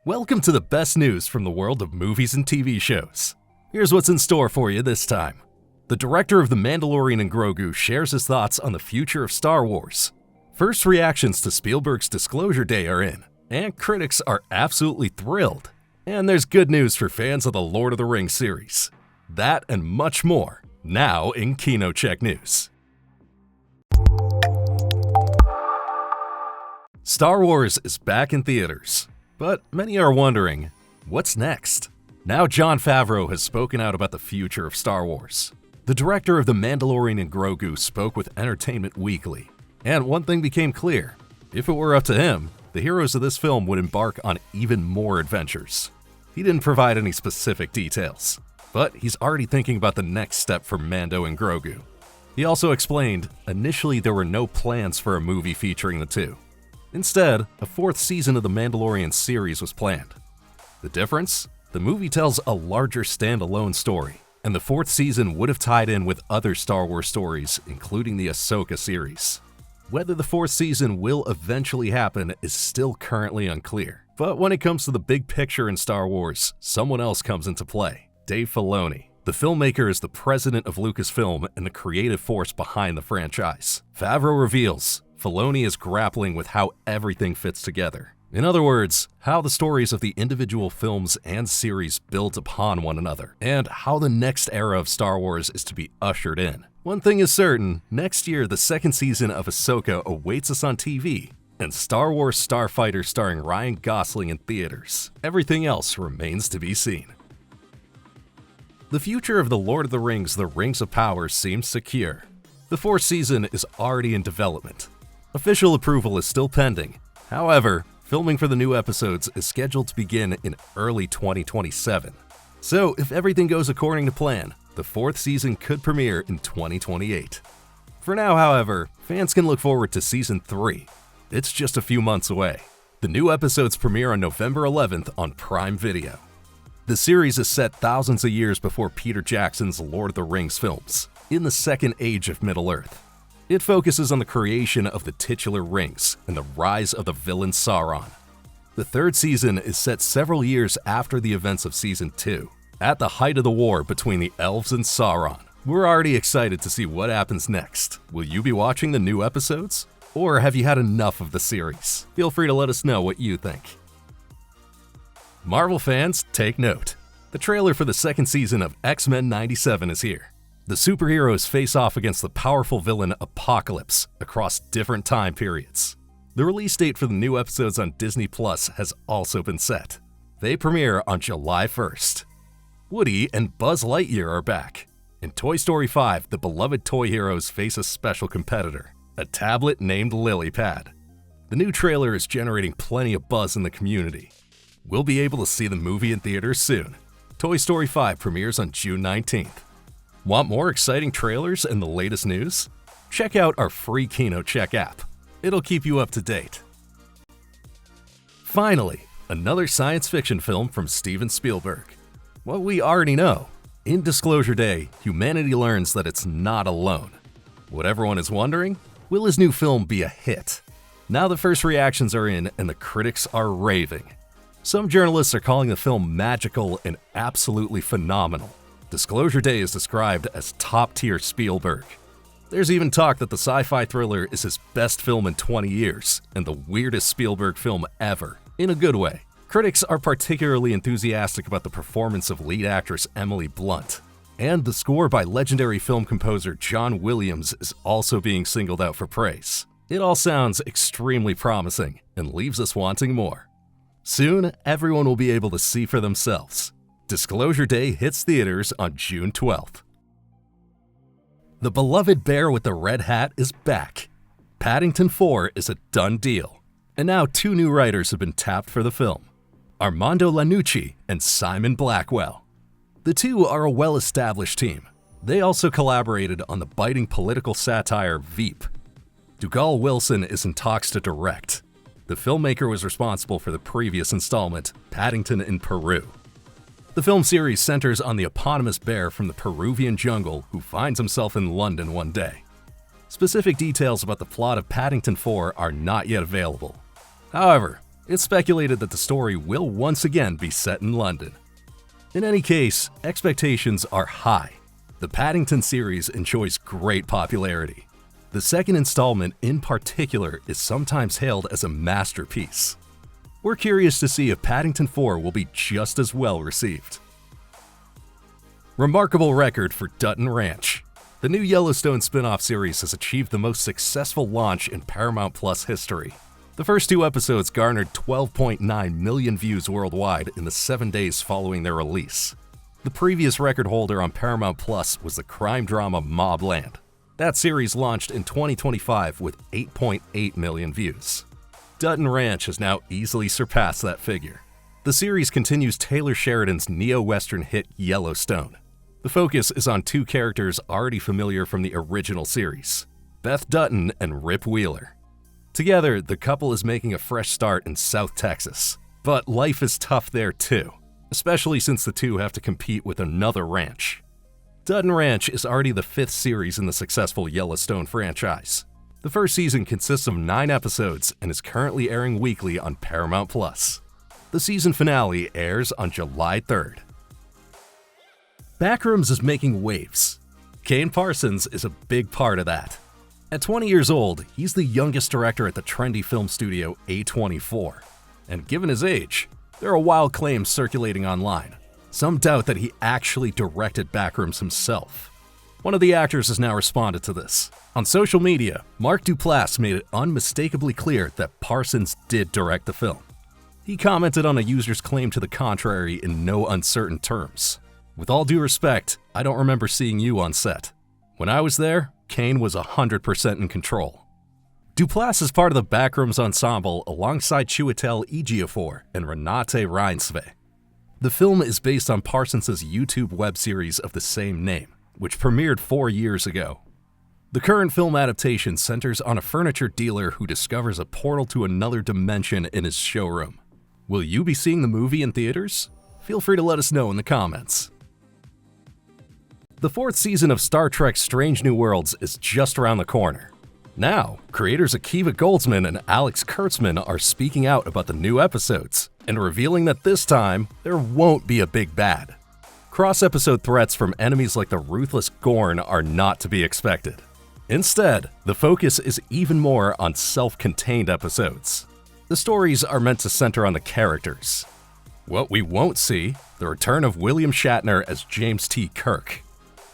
Welcome to the best news from the world of movies and TV shows. Here's what's in store for you this time. The director of The Mandalorian and Grogu shares his thoughts on the future of Star Wars. First reactions to Spielberg's Disclosure Day are in, and critics are absolutely thrilled. And there's good news for fans of the Lord of the Rings series. That and much more, now in KinoCheck News. Star Wars is back in theaters, but many are wondering, what's next? Now Jon Favreau has spoken out about the future of Star Wars. The director of The Mandalorian and Grogu spoke with Entertainment Weekly, and one thing became clear. If it were up to him, the heroes of this film would embark on even more adventures. He didn't provide any specific details, but he's already thinking about the next step for Mando and Grogu. He also explained, initially there were no plans for a movie featuring the two. Instead, a fourth season of the Mandalorian series was planned. The difference? The movie tells a larger standalone story, and the fourth season would have tied in with other Star Wars stories, including the Ahsoka series. Whether the fourth season will eventually happen is still currently unclear. But when it comes to the big picture in Star Wars, someone else comes into play: Dave Filoni. The filmmaker is the president of Lucasfilm and the creative force behind the franchise. Favreau reveals Filoni is grappling with how everything fits together. In other words, how the stories of the individual films and series build upon one another, and how the next era of Star Wars is to be ushered in. One thing is certain, next year the second season of Ahsoka awaits us on TV, and Star Wars Starfighter starring Ryan Gosling in theaters. Everything else remains to be seen. The future of The Lord of the Rings: The Rings of Power seems secure. The fourth season is already in development. Official approval is still pending. However, filming for the new episodes is scheduled to begin in early 2027. So, if everything goes according to plan, the fourth season could premiere in 2028. For now, however, fans can look forward to Season 3. It's just a few months away. The new episodes premiere on November 11th on Prime Video. The series is set thousands of years before Peter Jackson's Lord of the Rings films, in the Second Age of Middle-earth. It focuses on the creation of the titular rings and the rise of the villain Sauron. The third season is set several years after the events of Season 2, at the height of the war between the elves and Sauron. We're already excited to see what happens next. Will you be watching the new episodes? Or have you had enough of the series? Feel free to let us know what you think. Marvel fans, take note. The trailer for the second season of X-Men '97 is here. The superheroes face off against the powerful villain Apocalypse across different time periods. The release date for the new episodes on Disney Plus has also been set. They premiere on July 1st. Woody and Buzz Lightyear are back. In Toy Story 5, the beloved toy heroes face a special competitor, a tablet named LilyPad. The new trailer is generating plenty of buzz in the community. We'll be able to see the movie in theaters soon. Toy Story 5 premieres on June 19th. Want more exciting trailers and the latest news? Check out our free KinoCheck app. It'll keep you up to date. Finally, another science fiction film from Steven Spielberg. What we already know. In Disclosure Day, humanity learns that it's not alone. What everyone is wondering? Will his new film be a hit? Now the first reactions are in and the critics are raving. Some journalists are calling the film magical and absolutely phenomenal. Disclosure Day is described as top-tier Spielberg. There's even talk that the sci-fi thriller is his best film in 20 years and the weirdest Spielberg film ever, in a good way. Critics are particularly enthusiastic about the performance of lead actress Emily Blunt, and the score by legendary film composer John Williams is also being singled out for praise. It all sounds extremely promising and leaves us wanting more. Soon, everyone will be able to see for themselves. Disclosure Day hits theaters on June 12th. The beloved bear with the red hat is back. Paddington 4 is a done deal. And now two new writers have been tapped for the film: Armando Iannucci and Simon Blackwell. The two are a well-established team. They also collaborated on the biting political satire Veep. Dougal Wilson is in talks to direct. The filmmaker was responsible for the previous installment, Paddington in Peru. The film series centers on the eponymous bear from the Peruvian jungle who finds himself in London one day. Specific details about the plot of Paddington 4 are not yet available. However, It's speculated that the story will once again be set in London. In any case, expectations are high. The Paddington series enjoys great popularity. The second installment in particular is sometimes hailed as a masterpiece. We're curious to see if Paddington 4 will be just as well received. Remarkable record for Dutton Ranch. The new Yellowstone spin-off series has achieved the most successful launch in Paramount Plus history. The first 2 episodes garnered 12.9 million views worldwide in the 7 days following their release. The previous record holder on Paramount Plus was the crime drama Mobland. That series launched in 2025 with 8.8 million views. Dutton Ranch has now easily surpassed that figure. The series continues Taylor Sheridan's neo-western hit Yellowstone. The focus is on 2 characters already familiar from the original series, Beth Dutton and Rip Wheeler. Together, the couple is making a fresh start in South Texas. But life is tough there too, especially since the 2 have to compete with another ranch. Dutton Ranch is already the 5th series in the successful Yellowstone franchise. The first season consists of 9 episodes and is currently airing weekly on Paramount Plus. The season finale airs on July 3rd. Backrooms is making waves. Kane Parsons is a big part of that. At 20 years old, he's the youngest director at the trendy film studio A24. And given his age, there are wild claims circulating online. Some doubt that he actually directed Backrooms himself. One of the actors has now responded to this. On social media, Mark Duplass made it unmistakably clear that Parsons did direct the film. He commented on a user's claim to the contrary in no uncertain terms. With all due respect, I don't remember seeing you on set. When I was there, Kane was 100% in control. Duplass is part of the Backrooms ensemble alongside Chiwetel Ejiofor and Renate Reinsve. The film is based on Parsons' YouTube web series of the same name, which premiered 4 years ago. The current film adaptation centers on a furniture dealer who discovers a portal to another dimension in his showroom. Will you be seeing the movie in theaters? Feel free to let us know in the comments. The 4th season of Star Trek Strange New Worlds is just around the corner. Now, creators Akiva Goldsman and Alex Kurtzman are speaking out about the new episodes and revealing that this time, there won't be a big bad. Cross-episode threats from enemies like the ruthless Gorn are not to be expected. Instead, the focus is even more on self-contained episodes. The stories are meant to center on the characters. What we won't see, the return of William Shatner as James T. Kirk.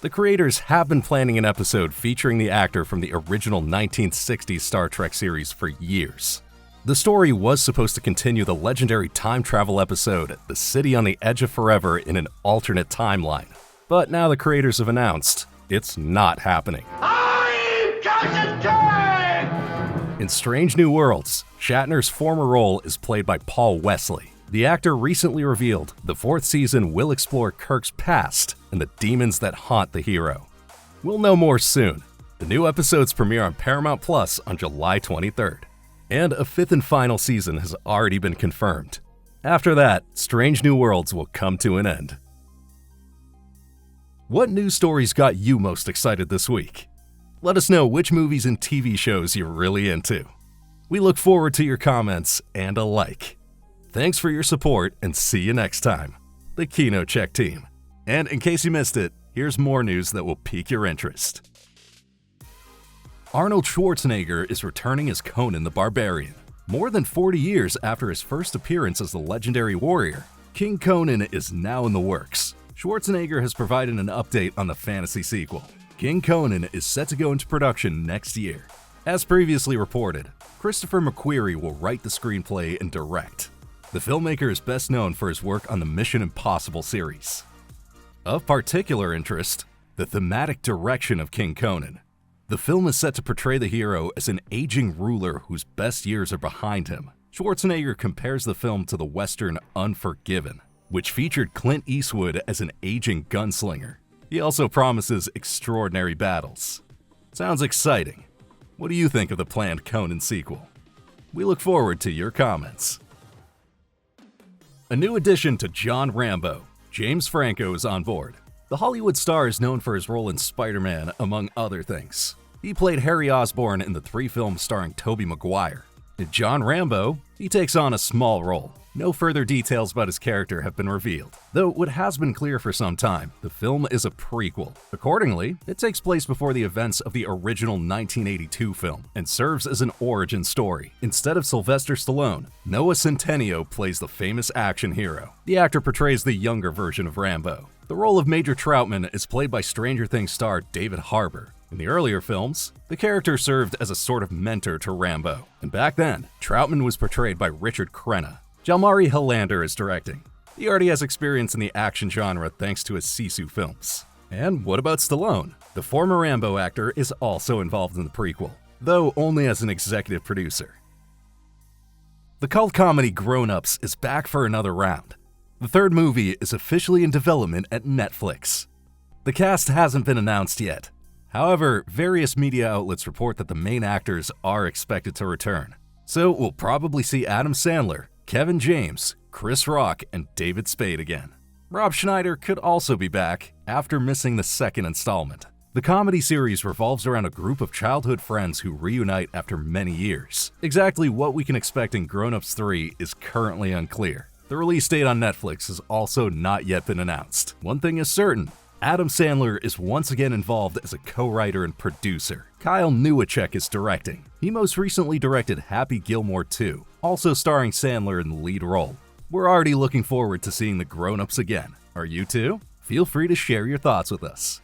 The creators have been planning an episode featuring the actor from the original 1960s Star Trek series for years. The story was supposed to continue the legendary time travel episode, The City on the Edge of Forever, in an alternate timeline. But now the creators have announced it's not happening. I'm Captain Kirk! In Strange New Worlds, Shatner's former role is played by Paul Wesley. The actor recently revealed the 4th season will explore Kirk's past and the demons that haunt the hero. We'll know more soon. The new episodes premiere on Paramount Plus on July 23rd. And a 5th and final season has already been confirmed. After that, Strange New Worlds will come to an end. What news stories got you most excited this week? Let us know which movies and TV shows you're really into. We look forward to your comments and a like. Thanks for your support and see you next time. The KinoCheck team. And in case you missed it, here's more news that will pique your interest. Arnold Schwarzenegger is returning as Conan the Barbarian. More than 40 years after his first appearance as the legendary warrior, King Conan is now in the works. Schwarzenegger has provided an update on the fantasy sequel. King Conan is set to go into production next year. As previously reported, Christopher McQuarrie will write the screenplay and direct. The filmmaker is best known for his work on the Mission Impossible series. Of particular interest, the thematic direction of King Conan. The film is set to portray the hero as an aging ruler whose best years are behind him. Schwarzenegger compares the film to the western Unforgiven, which featured Clint Eastwood as an aging gunslinger. He also promises extraordinary battles. Sounds exciting. What do you think of the planned Conan sequel? We look forward to your comments. A new addition to John Rambo, James Franco, is on board. The Hollywood star is known for his role in Spider-Man, among other things. He played Harry Osborn in the 3 films starring Tobey Maguire. In John Rambo, He takes on a small role. No further details about his character have been revealed, though what has been clear for some time, the film is a prequel. Accordingly, it takes place before the events of the original 1982 film and serves as an origin story. Instead of Sylvester Stallone, Noah Centineo plays the famous action hero. The actor portrays the younger version of Rambo. The role of Major Troutman is played by Stranger Things star David Harbour. In the earlier films, the character served as a sort of mentor to Rambo, and back then, Troutman was portrayed by Richard Crenna. Jalmari Helander is directing. He already has experience in the action genre thanks to his Sisu films. And what about Stallone? The former Rambo actor is also involved in the prequel, though only as an executive producer. The cult comedy Grown Ups is back for another round. The third movie is officially in development at Netflix. The cast hasn't been announced yet. However, various media outlets report that the main actors are expected to return. So we'll probably see Adam Sandler, Kevin James, Chris Rock, and David Spade again. Rob Schneider could also be back after missing the second installment. The comedy series revolves around a group of childhood friends who reunite after many years. Exactly what we can expect in Grown Ups 3 is currently unclear. The release date on Netflix has also not yet been announced. One thing is certain, Adam Sandler is once again involved as a co-writer and producer. Kyle Newacheck is directing. He most recently directed Happy Gilmore 2, also starring Sandler in the lead role. We're already looking forward to seeing the Grown Ups again. Are you too? Feel free to share your thoughts with us.